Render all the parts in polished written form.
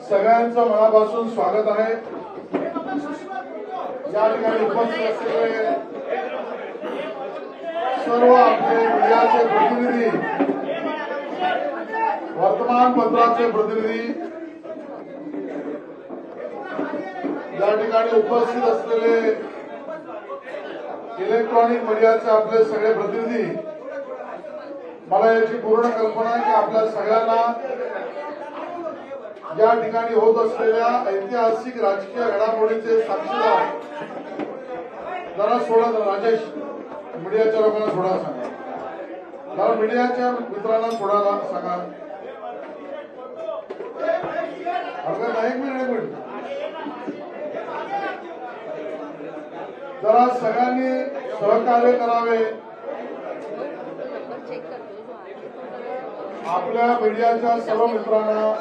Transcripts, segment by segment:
सगळ्यांचं मनापासून स्वागत आहे। या ठिकाणी उपस्थित असलेले सर्व आपले मीडियाचे प्रतिनिधी, वर्तमानपत्राचे प्रतिनिधी, या ठिकाणी उपस्थित असलेले इलेक्ट्रॉनिक मीडियाचे आपले सगळे प्रतिनिधी, मला याची पूर्ण कल्पना आहे की आपल्या सगळ्यांना या ठिकाणी होत असलेल्या ऐतिहासिक राजकीय घडामोडीचे साक्षीदार जरा सोडा राजेश, मीडियाच्या लोकांना सोडा सांगा, जरा मीडियाच्या मित्रांना सोडायला सांगा। अगं एक मिनिट जरा सगळ्यांनी सहकार्य करावे। आपल्या मीडियाच्या सर्व मित्रांना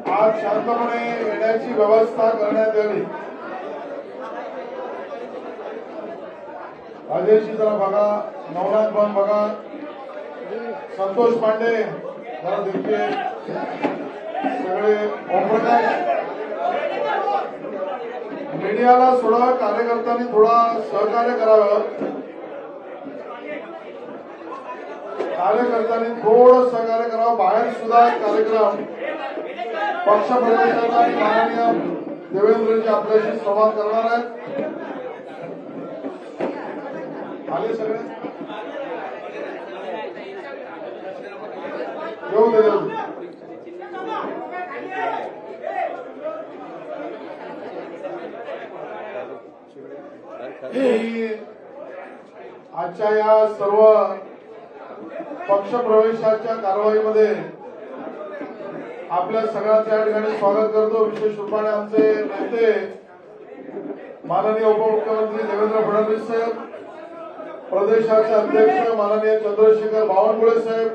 आज शांतपणे येण्याची व्यवस्था करण्यात यावी। राजेशजी जरा बघा, नवनाथ पण बघा, संतोष पांडे जरा देखील, सगळे ओमप्रकाश, मीडियाला थोडा कार्यकर्त्यांनी थोडा सहकार्य करावं। कार्यकर्त्यांनी थोडं सहकार्य करावं। बाहेर सुद्धा कार्यक्रम पक्ष प्रवेशाचा माननीय देवेंद्रजी आपल्याशी संवाद करणार आहेत। आले सगळे येऊ दे। आजच्या या सर्व पक्ष प्रवेशाच्या कारवाईमध्ये आपल्या सगळ्यांचं या ठिकाणी स्वागत करतो। विशेष रूपाने आमचे नेते माननीय उपमुख्यमंत्री देवेंद्र फडणवीस साहेब, प्रदेशाचे अध्यक्ष माननीय चंद्रशेखर बावनकुळे साहेब,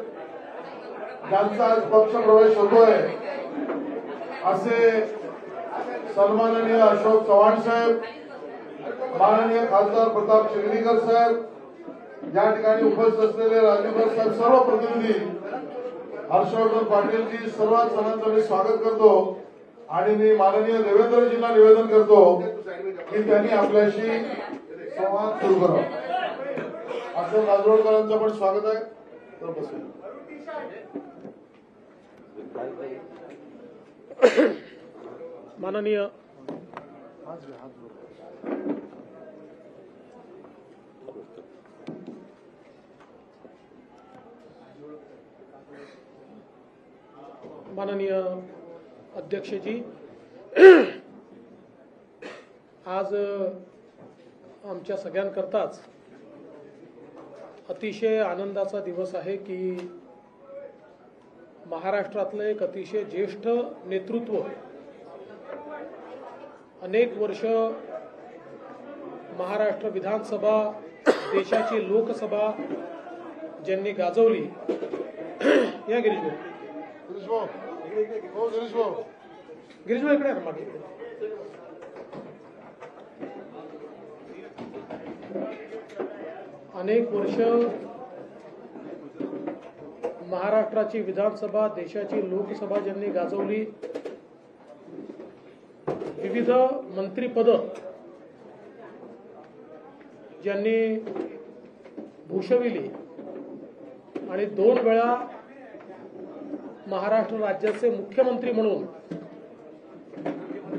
ज्यांचा आज पक्ष प्रवेश होतोय, असे सन्माननीय अशोक चव्हाण साहेब, माननीय खासदार प्रताप चिखलीकर साहेब, या ठिकाणी उपस्थित असलेले राजेंद्र साहेब, सर्व प्रतिनिधी, हर्षवर्धन पाटीलजी, सर्व जणांचं मी स्वागत करतो। आणि मी माननीय देवेंद्रजींना निवेदन करतो की त्यांनी आपल्याशी संवाद सुरू करावा। असं राजरोडकरांचं पण स्वागत आहे। तर बसून माननीय माननीय अध्यक्षजी, आज आमच्या सगळ्यांकरताच अतिशय आनंदाचा दिवस आहे की महाराष्ट्रातलं एक अतिशय ज्येष्ठ नेतृत्व, अनेक वर्ष महाराष्ट्र विधानसभा, देशाची लोकसभा ज्यांनी गाजवली, या गिरीश इकडे मागे, अनेक वर्ष महाराष्ट्राची विधानसभा, देशाची लोकसभा ज्यांनी गाजवली, विविध मंत्रिपद ज्यांनी भूषविली आणि 2 वेळा महाराष्ट्र राज्याचे मुख्यमंत्री म्हणून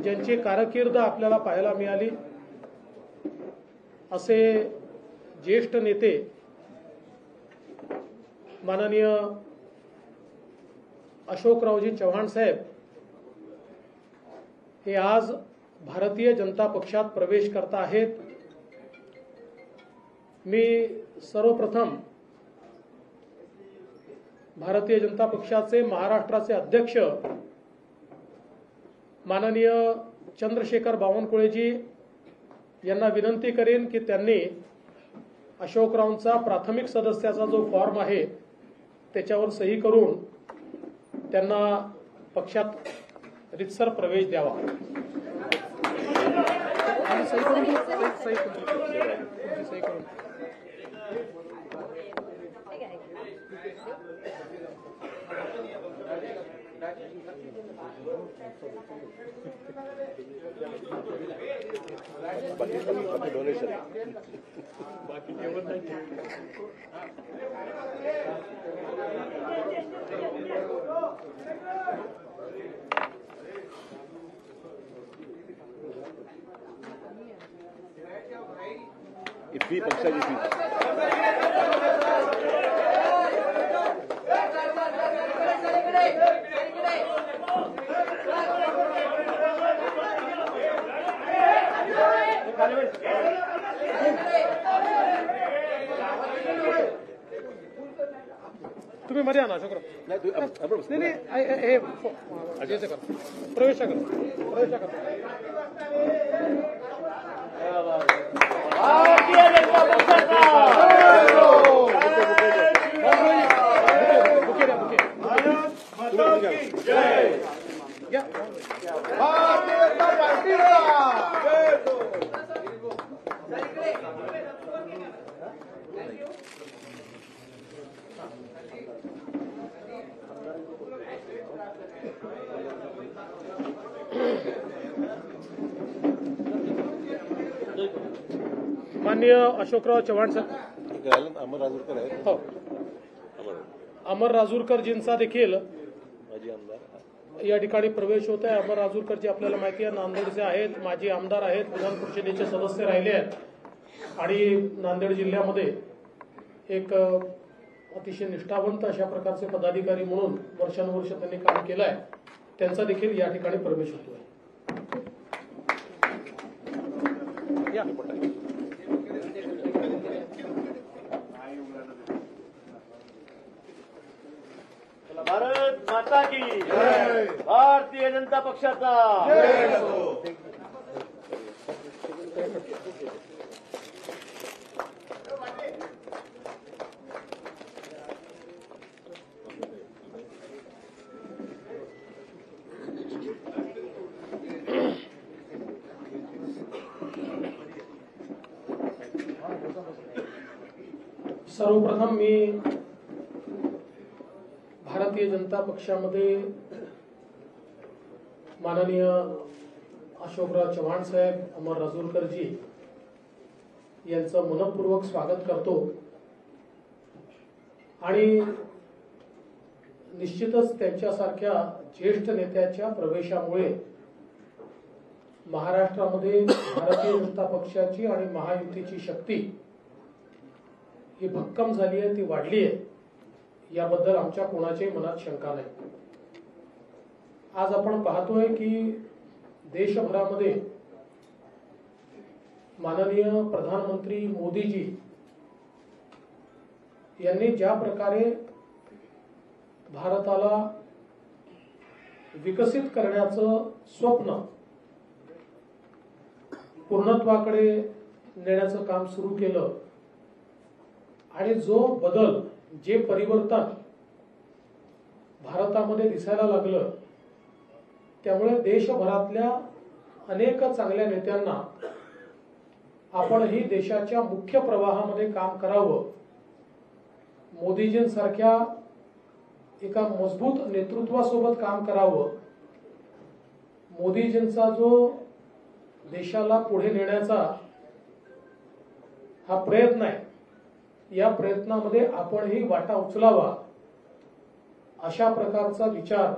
ज्यांची कारकीर्द आपल्याला पाहायला मिळाली, असे ज्येष्ठ नेते माननीय अशोकरावजी चव्हाण साहेब हे आज भारतीय जनता पक्षात प्रवेश करत आहेत। मी सर्वप्रथम भारतीय जनता पक्षाचे महाराष्ट्राचे अध्यक्ष माननीय चंद्रशेखर बावनकुळेजी यांना विनंती करेन की त्यांनी अशोकरावांचा प्राथमिक सदस्याचा जो फॉर्म आहे त्याच्यावर सही करून त्यांना पक्षात रितसर प्रवेश द्यावा। बाकी डोनेशन बाकी जेवण नाही. फी पक्षाची फी तुम्ही मध्ये आणा शुक्र. नाही नाही नाही हे याचं करा. प्रवेश करा. प्रवेश करा. भारतीय जनता पक्षाचा बुके द्या बुके. घ्या. भारतीय जनता पार्टीला माननीय अशोकराव चव्हाण सर. अमर राजूरकर आहेत. हो. अमर राजूरकरजींचा देखील माजी आमदार या ठिकाणी प्रवेश होत आहे. अमर राजूरकरजी आपल्याला माहिती आहे नांदेडचे आहेत, माजी आमदार आहेत, विधान परिषदेचे सदस्य राहिले आहेत आणि नांदेड जिल्ह्यामध्ये एक अतिशय निष्ठावंत अशा प्रकारचे पदाधिकारी म्हणून वर्षानुवर्ष त्यांनी काम केलं आहे. त्यांचा देखील या ठिकाणी प्रवेश होतोय. या. भारत माता की भारतीय जनता पक्षाचा सर्वप्रथम मी भारतीय जनता पक्षामध्ये माननीय अशोकराव चव्हाण साहेब, अमर राजूरकरजी यांचं मनपूर्वक स्वागत करतो आणि निश्चितच त्यांच्यासारख्या ज्येष्ठ नेत्याच्या प्रवेशामुळे महाराष्ट्रामध्ये भारतीय जनता पक्षाची आणि महायुतीची शक्ती ही भक्कम झाली आहे, ती वाढली आहे. याबद्दल आमच्या कोणाच्याही मनात शंका नाही. आज आपण पाहतोय की देशभरामध्ये माननीय प्रधानमंत्री मोदीजी यांनी ज्या प्रकारे भारताला विकसित करण्याचं स्वप्न पूर्णत्वाकडे नेण्याचं काम सुरू केलं आणि जो बदल, जे परिवर्तन भारतामध्ये दिसायला लागलं, त्यामुळे देशभरातल्या अनेक चांगल्या नेत्यांना आपणही देशाच्या मुख्य प्रवाहामध्ये काम करावं, मोदीजींसारख्या एका मजबूत नेतृत्वासोबत काम करावं, मोदीजींचा जो देशाला पुढे नेण्याचा हा प्रयत्न आहे, या प्रयत्नामध्ये आपणही वाटा उचलावा, अशा प्रकारचा विचार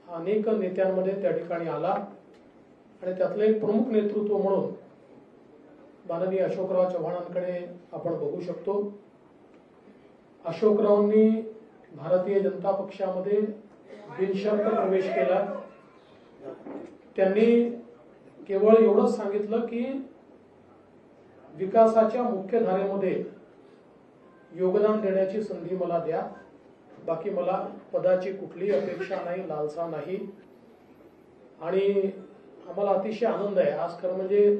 अनेक नेत्यांमध्ये त्या ठिकाणी आला आणि त्यातलं एक प्रमुख नेतृत्व म्हणून माननीय अशोकराव चव्हाणांकडे आपण बघू शकतो. अशोकरावांनी भारतीय जनता पक्षामध्ये बिनशर्त प्रवेश केला. त्यांनी केवळ एवढंच सांगितलं की विकासाच्या मुख्य धारेमध्ये योगदान देण्याची संधी मला द्या, बाकी मला पदाची कुठली अपेक्षा नाही, लालसा नाही. आणि आम्हाला अतिशय आनंद आहे आज. खरं म्हणजे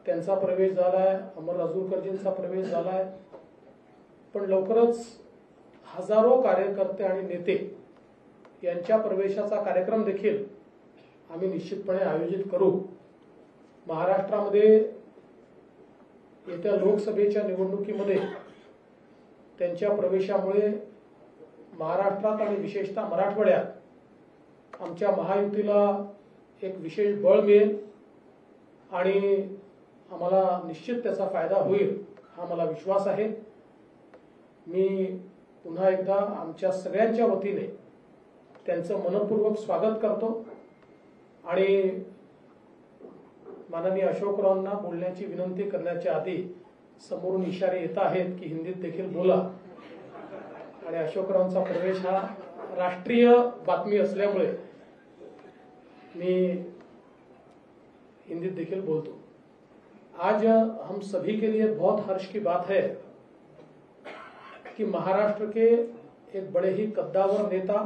त्यांचा प्रवेश झालाय, अमर राजूरकरजींचा प्रवेश झालाय, पण लवकरच हजारो कार्यकर्ते आणि नेते यांच्या प्रवेशाचा कार्यक्रम देखील आम्ही निश्चितपणे आयोजित करू. महाराष्ट्रामध्ये येत्या लोकसभेच्या निवडणुकीमध्ये त्यांच्या प्रवेशामुळे महाराष्ट्रात आणि विशेषतः मराठवाड्यात आमच्या महायुतीला एक विशेष बळ मिळेल आणि आम्हाला निश्चित त्याचा फायदा होईल हा मला विश्वास आहे. मी पुन्हा एकदा आमच्या सगळ्यांच्या वतीने त्यांचं मनपूर्वक स्वागत करतो आणि माननीय अशोकरावांना बोलण्याची विनंती करण्याच्या आधी समोरून इशारे येत आहेत की हिंदीत देखील बोला आणि अशोकरावांचा प्रवेश हा राष्ट्रीय बातमी असल्यामुळे मी हिंदीत देखील बोलतो. आज हम सभी के लिए बहुत हर्ष की बात है कि महाराष्ट्र के एक बड़े ही कद्दावर नेता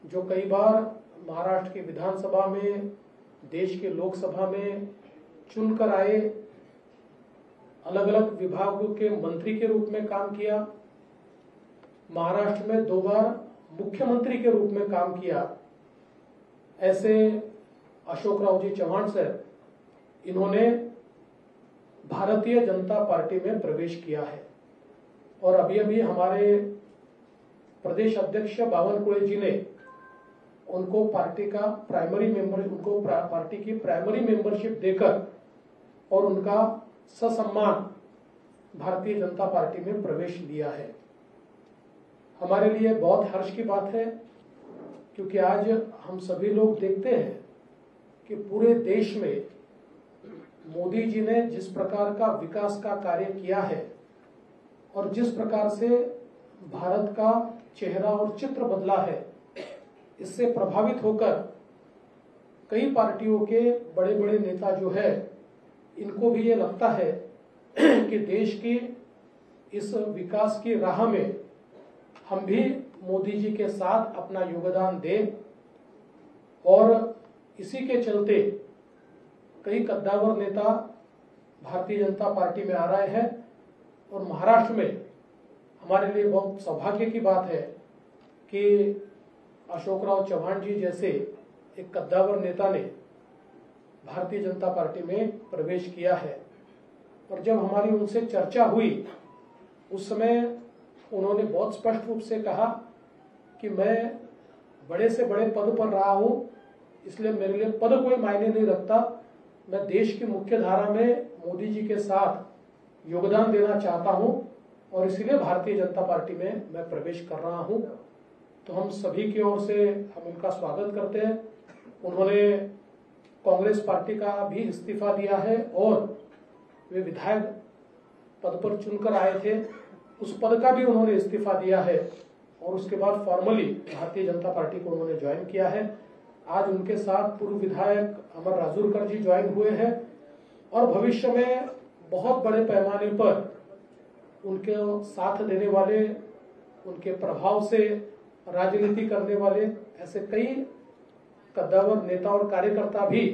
जो कई बार महाराष्ट्र की विधानसभा में, देश के लोकसभा में चुनकर आए, अलग अलग विभागों के मंत्री के रूप में काम किया, महाराष्ट्र में 2 बार मुख्यमंत्री के रूप में काम किया, ऐसे अशोकराव जी चव्हाण सर, इन्होंने भारतीय जनता पार्टी में प्रवेश किया है. और अभी अभी हमारे प्रदेश अध्यक्ष बावनकुळे जी ने उनको पार्टी का प्राइमरी मेंबर, उनको पार्टी की प्राइमरी मेंबरशिप देकर और उनका ससम्मान भारतीय जनता पार्टी में प्रवेश लिया है. हमारे लिए बहुत हर्ष की बात है क्योंकि आज हम सभी लोग देखते हैं कि पूरे देश में मोदी जी ने जिस प्रकार का विकास का कार्य किया है और जिस प्रकार से भारत का चेहरा और चित्र बदला है, इससे प्रभावित होकर कई पार्टियों के बड़े बड़े नेता जो है, इनको भी ये लगता है कि देश की इस विकास की राह में हम भी मोदी जी के साथ अपना योगदान दें. और इसी के चलते कई कद्दावर नेता भारतीय जनता पार्टी में आ रहे हैं और महाराष्ट्र में हमारे लिए बहुत सौभाग्य की बात है कि अशोकराव चव्हाण जी जैसे एक कद्दावर नेता ने भारतीय जनता पार्टी में प्रवेश किया है. और जब हमारी उनसे चर्चा हुई उस समय उन्होंने बहुत स्पष्ट रूप से कहा कि मैं बड़े से बड़े पद पर रहा हूं, इसलिए मेरे लिए पद कोई मायने नहीं रखता, मैं देश की मुख्य धारा में मोदी जी के साथ योगदान देना चाहता हूं और इसलिए भारतीय जनता पार्टी में मैं प्रवेश कर रहा हूं. तो हम सभी की ओर से हम उनका स्वागत करते हैं. उन्होंने कांग्रेस पार्टी का भी इस्तीफा दिया है और वे विधायक पद पर चुनकर आए थे, उस पद का भी उन्होंने इस्तीफा दिया है और उसके बाद फॉर्मली भारतीय जनता पार्टी को उन्होंने ज्वाइन किया है. आज उनके साथ पूर्व विधायक अमर राजूरकर जी ज्वाइन हुए हैं और भविष्य में बहुत बड़े पैमाने पर उनके साथ देने वाले, उनके प्रभाव से राजनीति करने वाले ऐसे कई कद्दावर नेता और कार्यकर्ता भी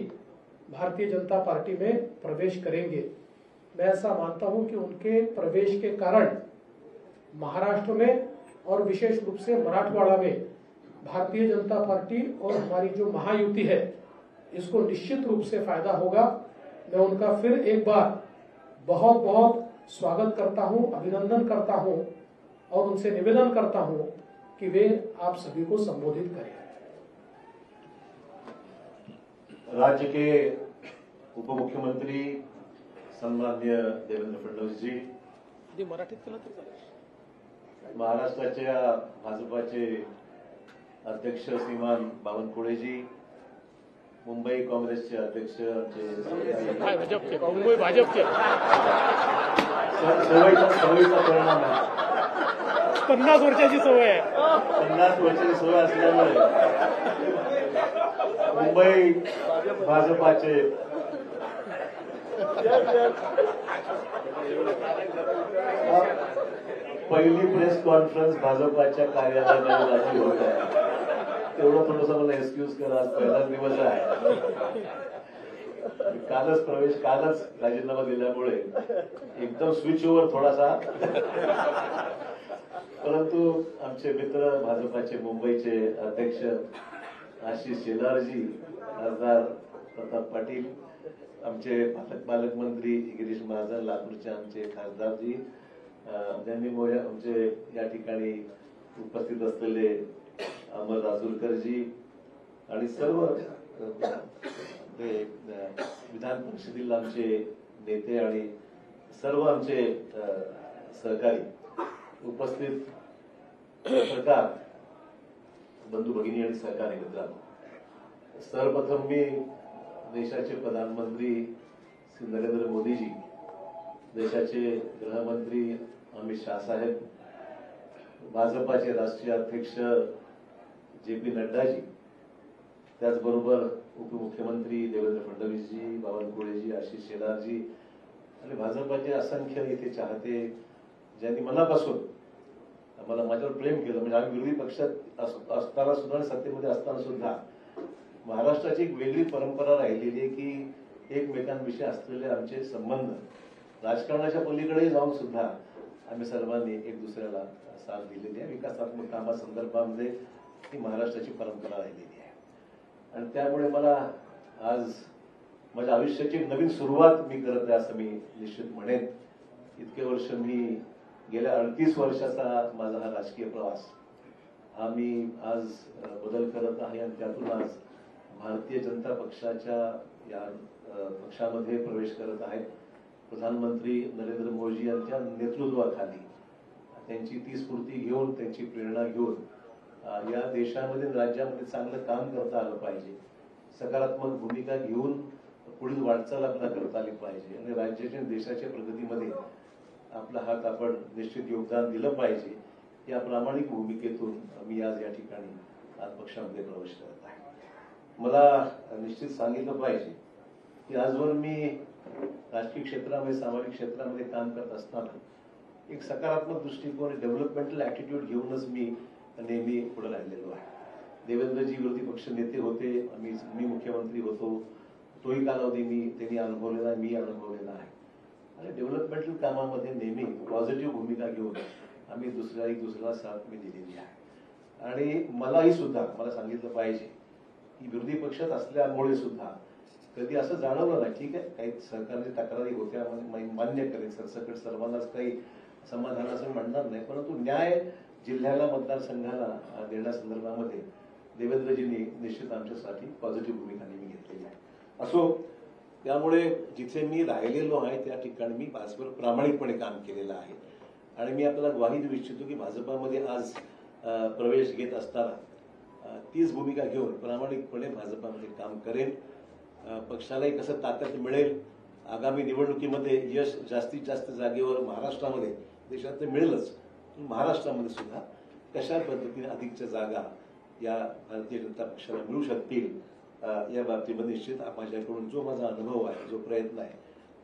भारतीय जनता पार्टी में प्रवेश करेंगे. मैं ऐसा मानता हूं कि उनके प्रवेश के कारण महाराष्ट्र में और विशेष रूप से मराठवाड़ा में भारतीय जनता पार्टी और हमारी जो महायुति है, इसको निश्चित रूप से फायदा होगा. मैं उनका फिर एक बार बहुत बहुत स्वागत करता हूं, अभिनंदन करता हूं और उनसे निवेदन करता हूं कि वे आप सभी को संबोधित करें. राज्य के उप मुख्यमंत्री सन्माननीय देवेंद्र फडणवीस जी, मराठीत केलं तर चालेल. महाराष्ट्राच्या भाजपाचे अध्यक्ष श्रीमान बावनकुळेजी, मुंबई काँग्रेसचे अध्यक्ष आमचे मुंबई भाजपचे सवयीचा परिणाम आहे. 50 वर्षाची सवय आहे. 50 वर्षाची सवय असल्यामुळे मुंबई भाजपाचे पहिली प्रेस कॉन्फरन्स भाजपाच्या कार्यालयामध्ये होत आहे. तेवढं थोडंसं मला एक्सक्यूज करा, आज पहिलाच दिवस आहे. कालच राजीनामा दिल्यामुळे एकदम स्विच ओव्हर थोडासा, परंतु आमचे मित्र भाजपाचे मुंबईचे अध्यक्ष आशिष शेलारजी, खासदार प्रताप पाटील, आमचे पालकमंत्री गिरीश महाजन, लातूरचे आमचे खासदारजी, ज्यांनी आमचे या ठिकाणी उपस्थित असलेले अमर राजूरकरजी आणि सर्व ते विधान परिषदेतील आमचे नेते आणि सर्व आमचे सहकारी उपस्थित पत्रकार बंधू भगिनी आणि सहकारी मित्रांनो, सर्वप्रथम मी देशाचे प्रधानमंत्री श्री नरेंद्र मोदीजी, देशाचे गृहमंत्री अमित शाह साहेब, भाजपाचे राष्ट्रीय अध्यक्ष जे.पी. नड्डाजी, त्याचबरोबर उपमुख्यमंत्री देवेंद्र फडणवीसजी, बावनकुळेजी, आशिष शेलारजी आणि भाजपाचे असंख्य इथे चाहते ज्यांनी मनापासून मला माझ्यावर प्रेम केलं. म्हणजे आम्ही विरोधी पक्षात असताना सुद्धा आणि सत्तेमध्ये असताना सुद्धा महाराष्ट्राची एक वेगळी परंपरा राहिलेली आहे की एकमेकांविषयी असलेले आमचे संबंध राजकारणाच्या पलीकडे जाऊन सुद्धा आम्ही सर्वांनी एक दुसऱ्याला साथ दिलेली आहे. विकासात्मक कामासंदर्भामध्ये ही महाराष्ट्राची परंपरा राहिलेली आहे आणि त्यामुळे मला आज माझ्या आयुष्याची एक नवीन सुरुवात मी करत आहे असं मी निश्चित म्हणेन. इतके वर्ष मी गेल्या 38 वर्षाचा माझा हा राजकीय प्रवास हा मी आज बदल करत आहे आणि त्यातून आज भारतीय जनता पक्षाच्या या पक्षामध्ये प्रवेश करत आहे. प्रधानमंत्री नरेंद्र मोदी यांच्या नेतृत्वाखाली त्यांची ती स्फूर्ती घेऊन, त्यांची प्रेरणा घेऊन या देशामध्ये राज्यामध्ये चांगलं काम करता आलं पाहिजे, सकारात्मक भूमिका घेऊन पुढील वाटचाल आपल्याला करता आली पाहिजे आणि राज्याच्या देशाच्या प्रगतीमध्ये आपला हात आपण निश्चित योगदान दिलं पाहिजे. या प्रामाणिक भूमिकेतून मी आज या ठिकाणी आज पक्षामध्ये प्रवेश करत आहे. मला निश्चित सांगितलं पाहिजे की आजवर मी राजकीय क्षेत्रामध्ये, सामाजिक क्षेत्रामध्ये काम करत असताना एक सकारात्मक दृष्टिकोन, डेव्हलपमेंटल ऍटिट्यूड घेऊनच मी नेहमी पुढे राहिलेलो आहे. देवेंद्रजी विरोधी पक्ष नेते होते, मी मुख्यमंत्री होतो, तोही कालावधी त्यांनी अनुभवलेला आहे, मी अनुभवलेला आहे आणि डेव्हलपमेंटल कामामध्ये नेहमी पॉझिटिव्ह भूमिका घेऊन आम्ही दुसऱ्याला साथ मी दिलेली आहे. आणि मलाही सुद्धा मला सांगितलं पाहिजे की विरोधी पक्षात असल्यामुळे सुद्धा कधी असं जाणवलं नाही. ठीक आहे, काही सरकारची तक्रारी होत्या, मान्य करेल, सरसकट सर्वांनाच काही समाधान असं म्हणणार नाही, परंतु न्याय जिल्ह्याला, मतदारसंघाला देण्यासंदर्भामध्ये देवेंद्रजींनी निश्चित आमच्यासाठी पॉझिटिव्ह भूमिका नेहमी घेतलेली आहे. असो, त्यामुळे जिथे मी राहिलेलो आहे त्या ठिकाणी मी भाजपवर प्रामाणिकपणे काम केलेलं आहे आणि मी आपल्याला ग्वाही देऊ इच्छितो की भाजपामध्ये आज प्रवेश घेत असताना तीच भूमिका घेऊन प्रामाणिकपणे भाजपामध्ये काम करेन. पक्षालाही कसं ताकद मिळेल, आगामी निवडणुकीमध्ये यश जास्तीत जास्त जागेवर महाराष्ट्रामध्ये, देशात तर मिळेलच, महाराष्ट्रामध्ये सुद्धा कशा पद्धतीने अधिकच्या जागा या भारतीय जनता पक्षाला मिळू शकतील या बाबतीमध्ये निश्चित माझ्याकडून जो माझा अनुभव आहे, जो प्रयत्न आहे,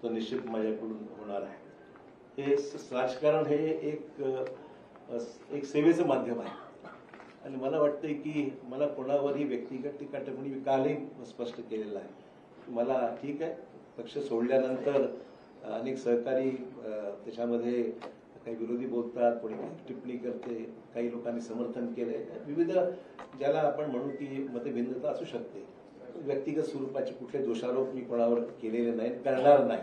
तो निश्चित माझ्याकडून होणार आहे. हे राजकारण हे एक सेवेचं माध्यम आहे आणि मला वाटतंय की मला कोणावरही व्यक्तिगत टीका टिप्पणी कालही स्पष्ट केलेलं आहे. मला ठीक आहे, पक्ष सोडल्यानंतर अनेक सहकारी त्याच्यामध्ये काही विरोधी बोलतात, कोणी काही टिप्पणी करते, काही लोकांनी समर्थन केलंय, विविध ज्याला आपण म्हणू की मतभिन्नता असू शकते. व्यक्तिगत स्वरूपाचे कुठले दोषारोप मी कोणावर केलेले नाहीत, करणार नाही.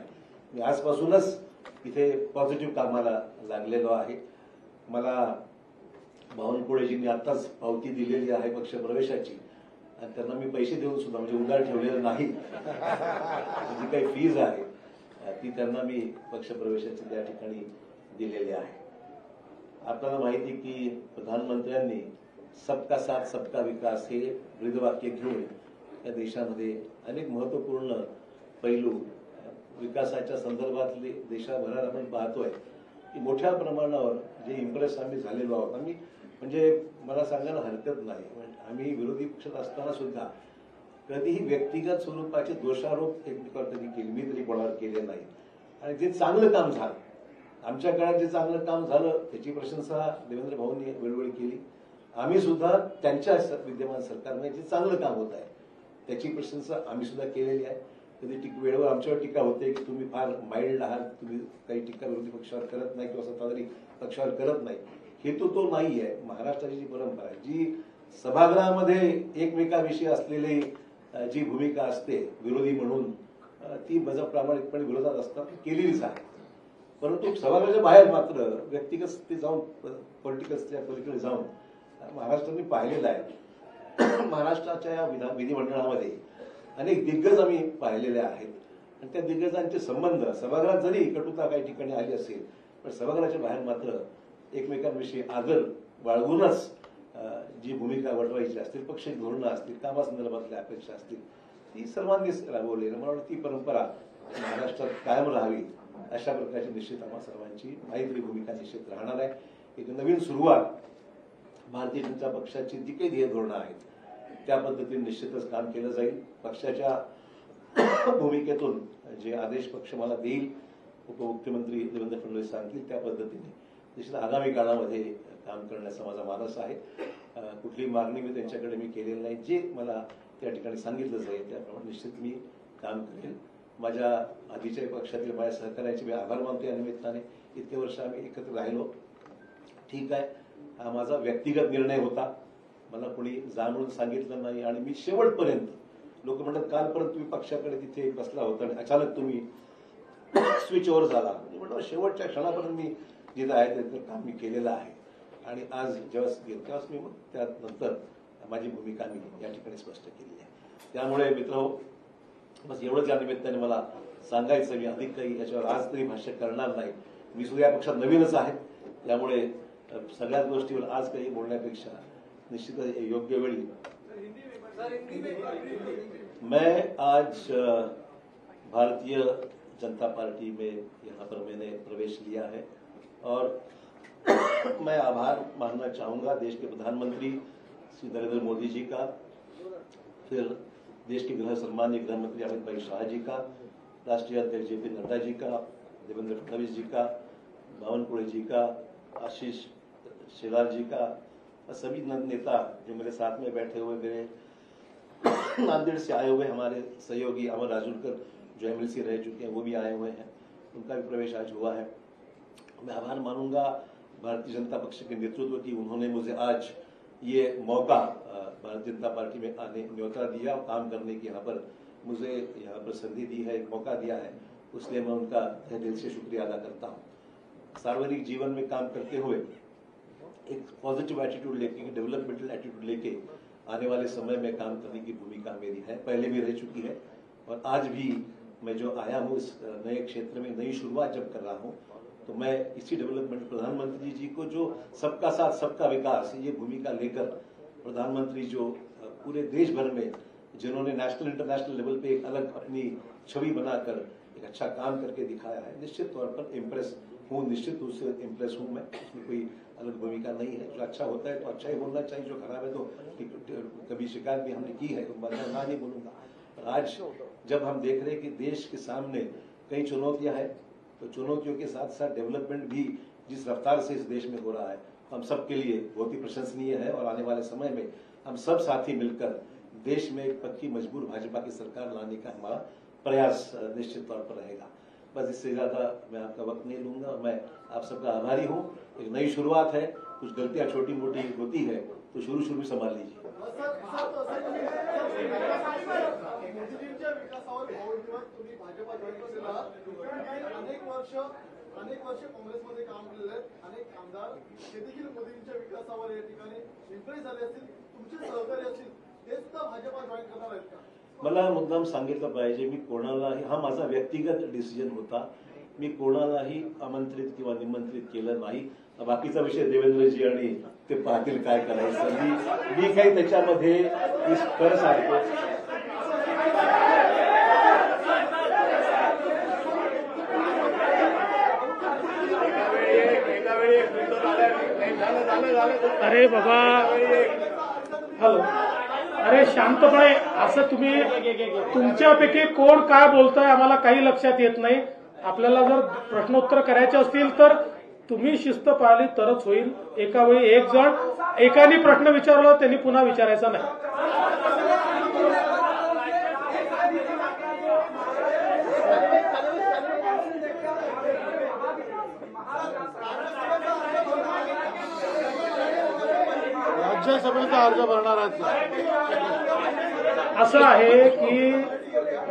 मी आजपासूनच इथे पॉझिटिव्ह कामाला लागलेलो आहे. मला बावनकुळेजींनी आताच पावती दिलेली आहे पक्ष प्रवेशाची आणि त्यांना मी पैसे देऊन सुद्धा, म्हणजे उधार ठेवलेलं नाही, जी काही फीज आहे ती त्यांना मी पक्ष प्रवेशाची त्या ठिकाणी दिलेली आहे. आपल्याला माहिती की प्रधानमंत्र्यांनी सबका साथ सबका विकास हे ब्रीदवाक्य घेऊन या देशामध्ये अनेक महत्वपूर्ण पैलू विकासाच्या संदर्भातले देशाभरात आपण पाहतोय की मोठ्या प्रमाणावर जे इम्प्रेस आम्ही झालेलो आहोत. आम्ही म्हणजे मला सांगायला हरकत नाही, आम्ही विरोधी पक्षात असताना सुद्धा कधीही व्यक्तिगत स्वरूपाचे दोषारोप एकमेकांवर कधी केले, मी तरी कोणावर केले नाही. आणि जे चांगलं काम झालं, आमच्या काळात जे चांगलं काम झालं त्याची प्रशंसा देवेंद्र भाऊंनी वेळोवेळी केली. आम्ही सुद्धा त्यांच्या विद्यमान सरकारमध्ये जे चांगलं काम होत आहे त्याची प्रशंसा आम्ही सुद्धा केलेली आहे. कधी वेळेवर आमच्यावर टीका होते की तुम्ही फार माइल्ड आहात, तुम्ही काही टीका विरोधी पक्षावर करत नाही किंवा सत्ताधारी पक्षावर करत नाही. हेतू तो नाही आहे. महाराष्ट्राची जी परंपरा आहे, जी सभागृहामध्ये एकमेकाविषयी असलेली जी भूमिका असते विरोधी म्हणून, ती माझा प्रामाणिकपणे विरोधात असताना केलेलीच आहे. परंतु सभागृहाच्या बाहेर मात्र व्यक्तिगत ते जाऊन पॉलिटिकलच्या पलीकडे जाऊन महाराष्ट्राने पाहिलेलं आहे महाराष्ट्राच्या या विधिमंडळामध्ये अनेक दिग्गज आम्ही पाहिलेले आहेत आणि त्या दिग्गजांचे संबंध सभागृहात जरी कटुता काही ठिकाणी आली असेल पण सभागृहाच्या बाहेर मात्र एकमेकांविषयी आदर बाळगूनच जी भूमिका वटवायची असतील, पक्ष धोरणं असतील, कामासंदर्भातल्या अपेक्षा असतील ती सर्वांनीच राबवली. मला वाटतं ती परंपरा महाराष्ट्रात कायम राहावी अशा प्रकारची निश्चित आम्हा सर्वांची माहिती भूमिका निश्चित राहणार आहे. एक नवीन सुरुवात भारतीय जनता पक्षाची जी काही ध्येय धोरणं आहेत त्या पद्धतीने निश्चितच काम केलं जाईल. पक्षाच्या भूमिकेतून जे आदेश पक्ष मला देईल, उपमुख्यमंत्री देवेंद्र फडणवीस सांगतील त्या पद्धतीने निश्चित आगामी काळामध्ये काम करण्याचा माझा मानस आहे. कुठलीही मागणी मी त्यांच्याकडे केलेली नाही. जे मला त्या ठिकाणी सांगितलं जाईल त्याप्रमाणे निश्चित मी काम करेल. माझ्या आधीच्या पक्षातील माझ्या सहकार्याचे मी आभार मानतो. या निमित्ताने इतके वर्ष आम्ही एकत्र राहिलो. ठीक आहे, हा माझा व्यक्तिगत निर्णय होता. मला कोणी जाणून सांगितलं नाही आणि मी शेवटपर्यंत, लोक म्हणतात कालपर्यंत तुम्ही पक्षाकडे तिथे बसला होता आणि अचानक तुम्ही स्विच ओव्हर झाला. म्हणलं शेवटच्या क्षणापर्यंत मी जिथं आहे ते काम मी केलेलं आहे आणि आज जेव्हा गेलो तेव्हाच मी मग त्यानंतर माझी भूमिका मी या ठिकाणी स्पष्ट केली आहे. त्यामुळे मित्र बस एवढंच या निमित्ताने मला सांगायचं. मी अधिक काही याच्यावर आज तरी भाष्य करणार नाही. मी सुद्धा या पक्षात नवीनच आहे त्यामुळे सगळ्याच गोष्टीवर आज काही बोलण्यापेक्षा निश्चित योग्य वेळी मैं आज भारतीय जनता पार्टी में यहाँ पर मैंने प्रवेश लिया है और मैं आभार मानना चाहूंगा देश के प्रधानमंत्री श्री नरेंद्र मोदी जी का, फिर देश के सम्मानीय गृह मंत्री अमित भाई शाह जी का, राष्ट्रीय अध्यक्ष JP नड्डा जी का, देवेंद्र फडणवीस जी का, बावनकुळे जी का, आशीष शेलार जी का, सभी नेता जो मेरे साथ में बैठे हुए, मेरे नांदेड़ से आए हुए हमारे सहयोगी अमर राजूरकर जो MLC रह चुके हैं वो भी आए हुए हैं, उनका भी प्रवेश आज हुआ है. मैं आभार मानूंगा भारतीय जनता पक्ष के नेतृत्व की. उन्होंने मुझे आज ये मौका भारतीय जनता पार्टी में आने न्योता दिया और काम करने की मुझे यहाँ पर संधि दी है, एक मौका दिया है. उसलिए मैं उनका तहे दिल से शुक्रिया अदा करता हूँ. सार्वजनिक जीवन में काम करते हुए एक पॉजिटिव एटीट्यूड लेके, डेवलपमेंटल एटीट्यूड लेके आने वाले समय में काम करने की भूमिका मेरी है, पहले भी रह चुकी है और आज भी मैं जो आया हूँ इस नए क्षेत्र में नई शुरुआत जब कर रहा हूँ तो मैं इसी डेवलपमेंट, प्रधानमंत्री जी को जो सबका साथ सबका विकास ये भूमिका लेकर प्रधानमंत्री जो पूरे देश भर में जिन्होंने नेशनल इंटरनेशनल लेवल पे एक अलग अपनी छवि बनाकर एक अच्छा काम करके दिखाया है, निश्चित तौर पर इम्प्रेस हूँ, निश्चित रूप से इम्प्रेस हूँ मैं. इसमें कोई अलग भूमिका नहीं है. जो अच्छा होता है तो अच्छा ही बोलना चाहिए, जो खराब है तो कभी शिकायत भी हमने की है तो मैं ना नहीं बोलूंगा. आज जब हम देख रहे हैं कि देश के सामने कई चुनौतियां हैं तो चुनौतियों के साथ साथ डेवलपमेंट भी जिस रफ्तार से इस देश में हो रहा है हम सबके लिए बहुत ही प्रशंसनीय है और आने वाले समय में हम सब साथी मिलकर देश में एक पक्की मजबूर भाजपा की सरकार लाने का हमारा प्रयास निश्चित तौर पर रहेगा. बस इससे ज्यादा मैं आपका वक्त नहीं लूंगा. मैं आप सबका आभारी हूँ. एक नई शुरुआत है, कुछ गलतियां छोटी मोटी होती है तो शुरू में संभाल लीजिए. अनेक वर्ष काँग्रेसमध्ये काम केलेले आहेत. अनेक आमदार हे देखील मोदींच्या विकासावर या ठिकाणी इम्प्रेस झाले असतील, तुमचे सहकारी असतील, ते सुद्धा भाजपा जॉईन करणार आहेत का? मला मुद्दाम सांगितलं पाहिजे, मी कोणालाही, हा माझा व्यक्तिगत डिसिजन होता, मी कोणालाही आमंत्रित किंवा निमंत्रित केलं नाही. बाकीचा विषय देवेंद्रजी आणि ते पाहतील काय करायचं. मी काही त्याच्यामध्ये खरं सांगतो. अरे बाबा, हॅलो, अरे शांतपणे असं तुम्ही, तुमच्यापैकी कोण काय बोलतोय आम्हाला काही लक्षात येत नाही. आपल्याला जर प्रश्नोत्तर करायचे असतील तर तुम्ही शिस्त पाळली तरच होईल. एका वेळी एक जण एकाने प्रश्न विचारला त्यांनी पुन्हा विचारायचा नाही. राज्यसभेचा अर्ज भरणार आहेत. असं आहे की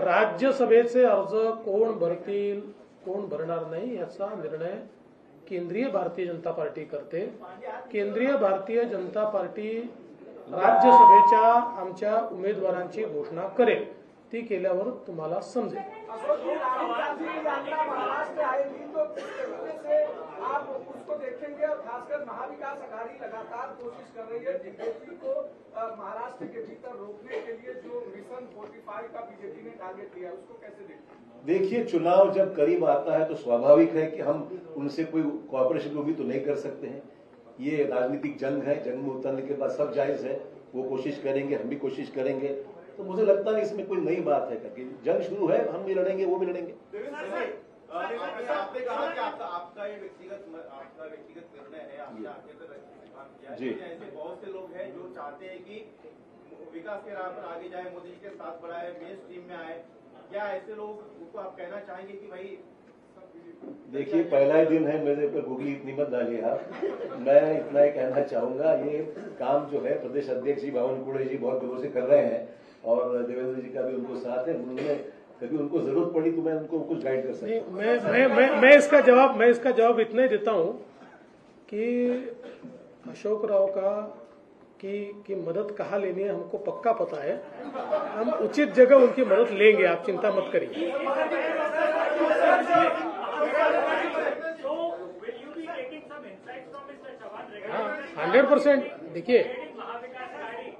राज्यसभेचे अर्ज कोण भरतील कोण भरणार नाही याचा निर्णय केंद्रीय भारतीय जनता पार्टी करते. केंद्रीय भारतीय जनता पार्टी राज्यसभेच्या आमच्या उमेदवारांची घोषणा करेल, ती केल्यावर तुम्हाला समजेल. अशोक जी, राहुल गांधी यात्रा महाराष्ट्र आएगी तो किस तरीके से आप उसको देखेंगे, और खासकर महाविकास आघाड़ी लगातार कोशिश कर रही है बीजेपी को महाराष्ट्र के भीतर रोकने के लिए, जो मिशन 45 का बीजेपी ने टारगेट लिया, उसको कैसे देखते हैं? देखिए, चुनाव जब करीब आता है तो स्वाभाविक है कि हम उनसे कोई कॉपरेशन को भी तो नहीं कर सकते हैं. ये राजनीतिक जंग है, जंग में उतरने के बाद सब जायज है. वो कोशिश करेंगे, हम भी कोशिश करेंगे. तो मुझे लगता नहीं इसमें कोई नई बात है. करके जंग शुरू है, हम भी लड़ेंगे, वो भी लड़ेंगे. आपने कहा कि आपका ये व्यक्तिगत निर्णय है, आपने आगे तक काम किया है. जी. ऐसे बहुत से लोग हैं जो चाहते हैं कि विकास के राह पर आगे जाए, मोदी जी के साथ बढ़ाए, मेन स्ट्रीम में आए. क्या ऐसे लोग को आप कहना चाहेंगे कि भाई देखिए, पहला ही दिन है, मेरे ऊपर गूगली इतनी मत डालिए आप. मैं इतना ही कहना चाहूंगा, ये काम जो है प्रदेश अध्यक्ष जी बावनकुळे जी बहुत दिनों से कर रहे हैं, और देवेंद्र जी का भी उनको साथ है. उन्होंने कभी उनको जरूरत पड़ी तो मैं उनको कुछ गाइड कर सकता हूँ. मैं इसका जवाब इतना ही देता हूं कि अशोक राव की मदद कहाँ लेनी है हमको पक्का पता है. हम उचित जगह उनकी मदद लेंगे, आप चिंता मत करिए. 100%. देखिए,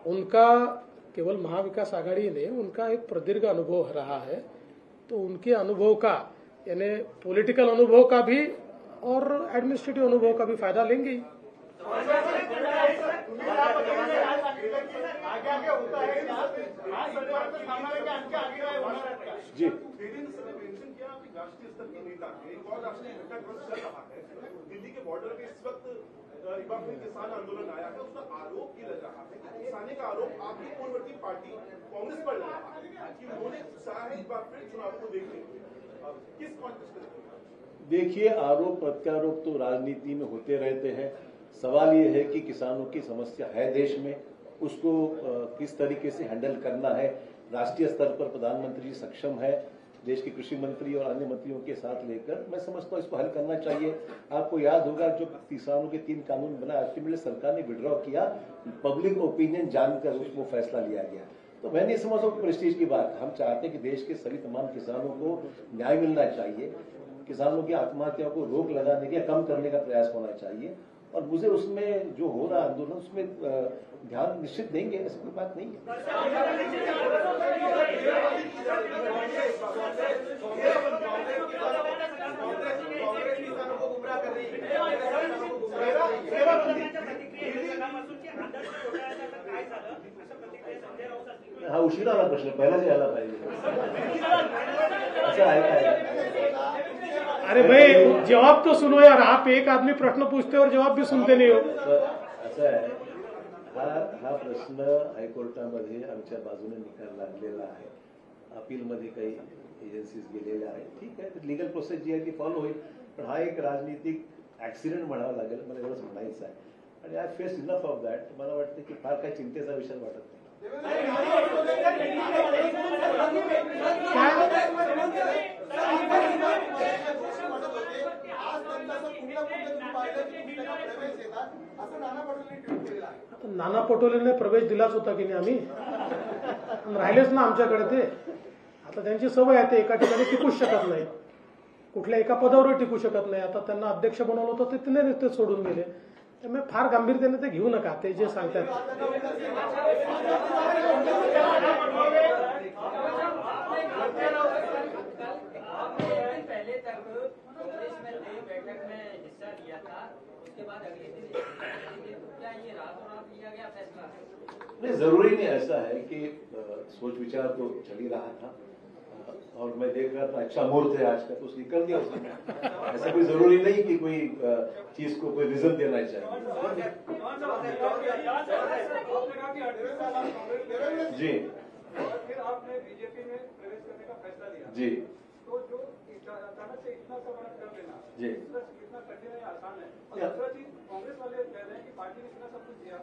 उनका केवल महाविकास आघाड़ी ही नहीं, उनका एक प्रदीर्घ अनुभव रहा है. तो उनके अनुभव का, यानी पॉलिटिकल अनुभव का भी और एडमिनिस्ट्रेटिव अनुभव का भी फायदा लेंगे ही. जी. राष्ट्रीय स्तर के नेता एक और राष्ट्रीय घटनाक्रम चल रहा है. दिल्ली के बॉर्डर पे इस वक्त किसान आंदोलन आया है. उसका आरोप ये लग रहा है कि किसानी का आरोप आपकी पूर्ववर्ती पार्टी कांग्रेस पर लग रहा है कि उन्होंने चाहा है एक बार फिर चुनाव को देखने के लिए. किस कॉन्टेक्स्ट में? देखिए, आरोप प्रत्यारोप तो राजनीति में होते रहते हैं. सवाल ये है कि किसानों की समस्या है देश में, उसको किस तरीके से हैंडल करना है. राष्ट्रीय स्तर पर प्रधानमंत्री सक्षम है, देश के कृषि मंत्री और अन्य मंत्रियों के साथ लेकर मैं समझता हूँ इसको हल करना चाहिए. आपको याद होगा, जो किसानों के 3 कानून बना, अल्टीमेटली सरकार ने विड्रॉ किया, पब्लिक ओपिनियन जानकर उसको फैसला लिया गया. तो मैं नहीं समझता प्रेस्टीज की बात. हम चाहते हैं कि देश के सभी तमाम किसानों को न्याय मिलना चाहिए. किसानों की आत्महत्याओं को रोक लगाने का, कम करने का प्रयास होना चाहिए. और मुझे उसमें जो हो रहा आंदोलन, उसमें ध्यान निश्चित देंगे, ऐसी कोई बात नहीं है. हा उशिरा आला प्रश्न, पहिलाच यायला पाहिजे. असं आहे काय? अरे भाई, जवाब तो सुनो यार. आप एक आदमी प्रश्न पूछते हो और जवाब भी सुनते नहीं हो. असं आहे, हा प्रश्न हायकोर्टामध्ये आमच्या बाजूने निकाल लागलेला आहे. अपीलमध्ये काही एजन्सीज गेलेल्या आहेत. ठीक आहे, लिगल प्रोसेस जी आहे ती फॉलो होईल. पण हा एक राजनीतिक ऍक्सिडेंट म्हणावा लागेल, मला एवढंच म्हणायचं आहे. आणि I face enough of that. मला वाटतं की फार काही चिंतेचा विषय वाटत नाही. नाना पटोलेने प्रवेश दिलाच होता की नाही आम्ही, राहिलेच ना आमच्याकडे ते. आता त्यांची सवय आहे, ते एका ठिकाणी टिकूच शकत नाही, कुठल्या एका पदावर टिकू शकत नाही. आता त्यांना अध्यक्ष बनवलं होतं, ते सोडून गेले. त्यामुळे फार गांभीर्याने ते घेऊ नका, ते जे सांगतात. पहले तक कांग्रेस में नई बैठक में हिस्सा लिया था, उसके बाद अगले दिन क्या ये रातों रात लिया गया फैसला? नहीं, जरूरी नहीं. ऐसा है कि सोच विचार तो चल ही रहा था, और मैं देख रहा था अच्छा मुहूर्त है आज का, तो उसने कर दिया उसने. ऐसा कोई जरूरी नहीं कि कोई चीज को कोई रीजन देना चाहिए. जी. फिर आपने बीजेपी में प्रवेश करने का फैसला लिया. जी. तो जो अचानक से इतना सब कर देना, जी, इतना कठिन है, आसान है. और दूसरा चीज, कांग्रेस वाले कह रहे हैं कि पार्टी ने इतना सब कुछ दिया,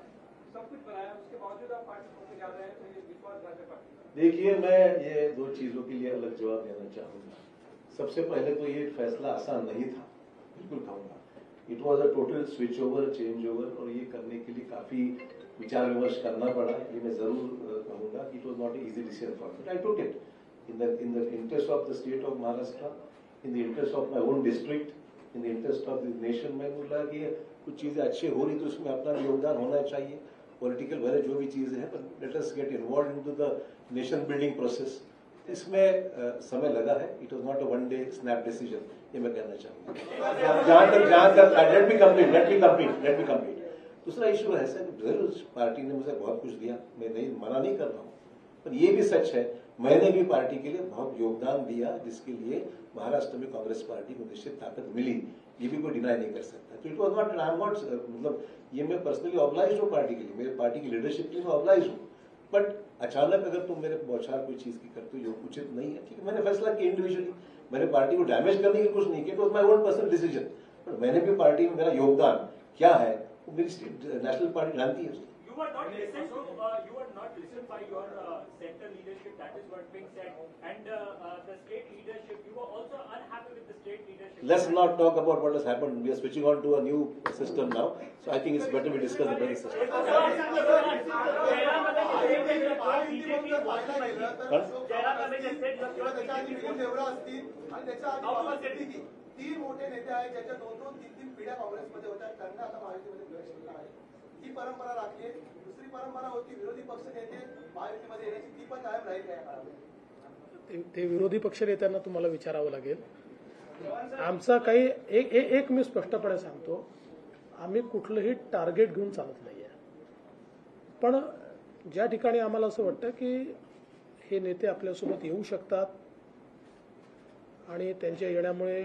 सब कुछ बनाया, उसके बावजूद आप पार्टी को जा रहे हैं, तो ये विश्वास भाजपा. देखिए, मैं ये 2 चीजों के लिए अलग जवाब देना चाहूंगा. सबसे पहले तो ये फैसला आसान नहीं था, बिल्कुल कहूंगा. It was a total switch over, change over, और ये करने के लिए काफी विचार विमर्श करना पड़ा। ये मैं जरूर कहूंगा कि it was not easy decision for me, I took it in the interest of the state of Maharashtra, in the interest of my own district, in the interest of this nation। मैं बोला कि कुछ चीजें अच्छी हो रही तो उसमें अपना योगदान होना चाहिए, पॉलिटिकल भले जो भी चीजें हैं, पर let us get involve into the nation building process. इसमें समय लगा है, it was not a one day snap decision, ये मैं कहना चाहूंगा। जहां तक लेट मी कंप्लीट। दूसरा इशू है सर, जरूर पार्टी ने मुझे बहुत कुछ दिया, मैं नहीं मना नहीं कर रहा हूँ, पर ये भी सच है मैंने भी पार्टी के लिए बहुत योगदान दिया, जिसके लिए महाराष्ट्र में कांग्रेस पार्टी को निश्चित ताकत मिली, ये भी कोई डिनाई नहीं कर सकता। तो it was not, I am not, मतलब ये मैं पर्सनली ऑब्लाइज हूँ पार्टी के लिए, मेरे पार्टी की लीडरशिप के लिए मैं ऑब्लाइज हूँ, बट अचानक अगर तुम मेरे बौछार कोई चीज की करते हो जो उचित नहीं है, ठीक है, मैंने फैसला किया इंडिविजुअली, मैंने पार्टी को डैमेज करने की कुछ नहीं किया, तो my own personal decision, but मैंने भी पार्टी में मेरा योगदान क्या है वो मेरी नेशनल पार्टी जानती है। You were not listened by your center leadership. That is what being said, and the state leadership. You were also unhappy with the state leadership. Let's not talk about what has happened. We are switching on to a new system now, so I think it's better we discuss the present system. तीन मोठे नेते आहेत ज्याच्या दोन तीन पिढ्या काँग्रेसमध्ये होत्या, त्यांना आता महायुतीमध्ये प्रवेश केला आहे। ही परंपरा राखली आहे। दुसरी परंपरा होती विरोधी पक्ष नेते महायुतीमध्ये येण्याची, ती पण कायम राहील या काळामध्ये। ते विरोधी पक्ष नेत्यांना तुम्हाला विचारावं लागेल। आमचा काही एक मी स्पष्टपणे सांगतो, आम्ही कुठलंही टार्गेट घेऊन चालत नाहीये, पण ज्या ठिकाणी आम्हाला असं वाटतं की हे नेते आपल्यासोबत येऊ शकतात आणि त्यांच्या येण्यामुळे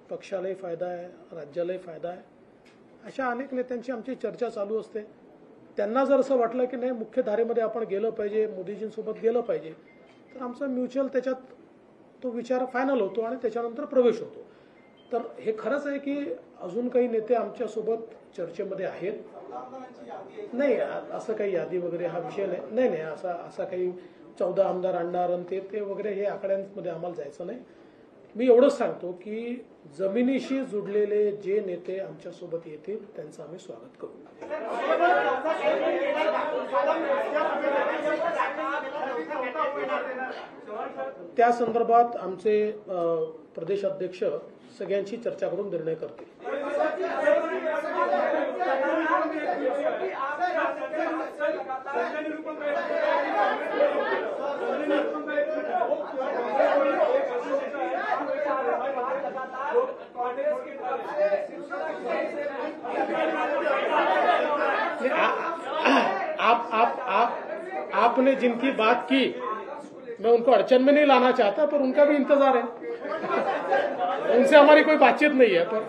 पक्षालाही फायदा आहे, राज्यालाही फायदा आहे, अशा अनेक नेत्यांची आमची चर्चा चालू असते। त्यांना जर असं वाटलं की नाही मुख्य धारेमध्ये आपण गेलं पाहिजे, मोदीजींसोबत गेलं पाहिजे, तर आमचा म्युच्युअल त्याच्यात तो विचार फायनल होतो आणि त्याच्यानंतर प्रवेश होतो। तर हे खरंच आहे की अजून काही नेते आमच्यासोबत चर्चेमध्ये आहेत, नाही असं काही यादी वगैरे हा विषय नाही, नाही असा काही 14 आमदार आणणार आणि ते वगैरे हे आकड्यांमध्ये आम्हाला जायचं नाही। मी एवढंच सांगतो की जमिनीशी जुडलेले जे नेते आमच्यासोबत येतील त्यांचं आम्ही स्वागत करू। त्या संदर्भात आमचे प्रदेश अध्यक्ष सगळ्यांशी चर्चा करून निर्णय करतील। आपने जिनकी बात की मैं उनको अड़चन में नहीं लाना चाहता, पर उनका भी इंतजार है, उनसे हमारी कोई बातचीत नहीं है। पर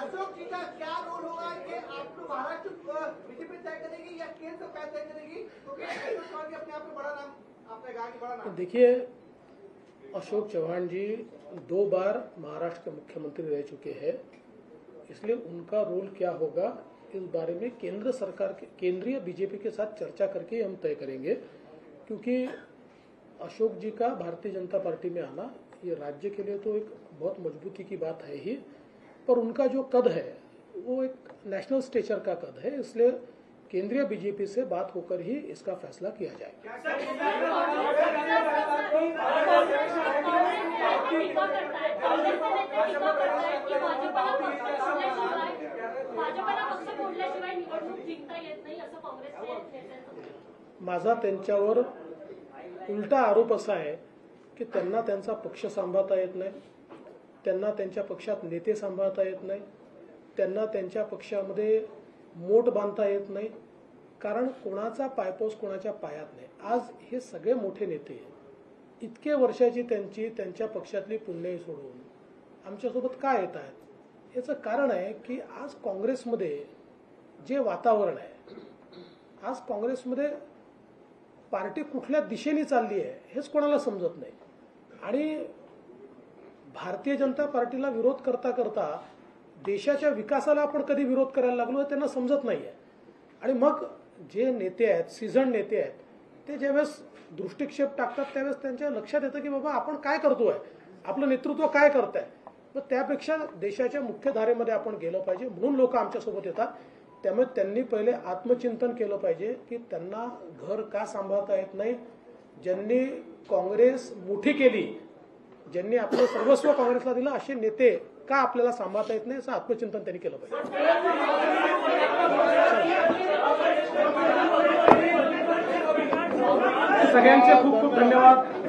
अशोक जी का क्या रोल होगा कि आपको महाराष्ट्र बीजेपी तय करेगी या केंद्र सरकार तय करेगी, क्योंकि अपने आप में बड़ा नाम आपने कहा कि बड़ा नाम। देखिए, अशोक चौहान जी 2 बार महाराष्ट्र के मुख्यमंत्री रह चुके हैं, इसलिए उनका रोल क्या होगा इस बारे में केंद्र सरकार के केंद्रीय बीजेपी के साथ चर्चा करके हम तय करेंगे, क्योंकि अशोक जी का भारतीय जनता पार्टी में आना ये राज्य के लिए तो एक बहुत मजबूती की बात है ही, पर उनका जो कद है वो एक नेशनल स्टेचर का कद है, इसलिए केंद्रीय बीजेपी से बात होकर ही इसका फैसला किया जाएगा। माझा त्यांच्यावर उलटा आरोप असा आहे की त्यांना त्यांचा पक्ष सांभाळता येत नाही, त्यांना त्यांच्या पक्षात नेते सांभाळता येत नाही, त्यांना त्यांच्या पक्षामध्ये मोठ बांधता येत नाही, कारण कोणाचा पायपोस कोणाच्या पायात नाही। आज हे सगळे मोठे नेते इतके वर्षाची त्यांच्या पक्षातली पुण्याई सोडून आमच्यासोबत का येत आहेत, याचं कारण आहे की आज काँग्रेसमध्ये जे वातावरण आहे, आज काँग्रेसमध्ये पार्टी कुठल्या दिशेने चालली आहे हेच कोणाला समजत नाही, आणि भारतीय जनता पार्टीला विरोध करता करता देशाच्या विकासाला आपण कधी विरोध करायला लागलो हे त्यांना समजत नाहीये. आणि मग जे नेते आहेत, सीझन नेते आहेत, ते ज्यावेळेस दृष्टिक्षेप टाकतात त्यावेळेस त्यांच्या लक्षात येतं की बाबा आपण काय करतोय, आपलं नेतृत्व काय करतंय. मग त्यापेक्षा देशाच्या मुख्य धारेमध्ये आपण गेलं पाहिजे, म्हणून लोक आमच्यासोबत येतात. त्यामुळे त्यांनी पहिले आत्मचिंतन केलं पाहिजे की त्यांना घर का सांभाळता येत नाही. ज्यांनी काँग्रेस मोठी केली, ज्यांनी आपलं सर्वस्व काँग्रेसला दिलं, असे नेते का आपल्याला सांभाळता येत नाही असं आत्मचिंतन त्यांनी केलं पाहिजे. सगळ्यांचे खूप खूप धन्यवाद.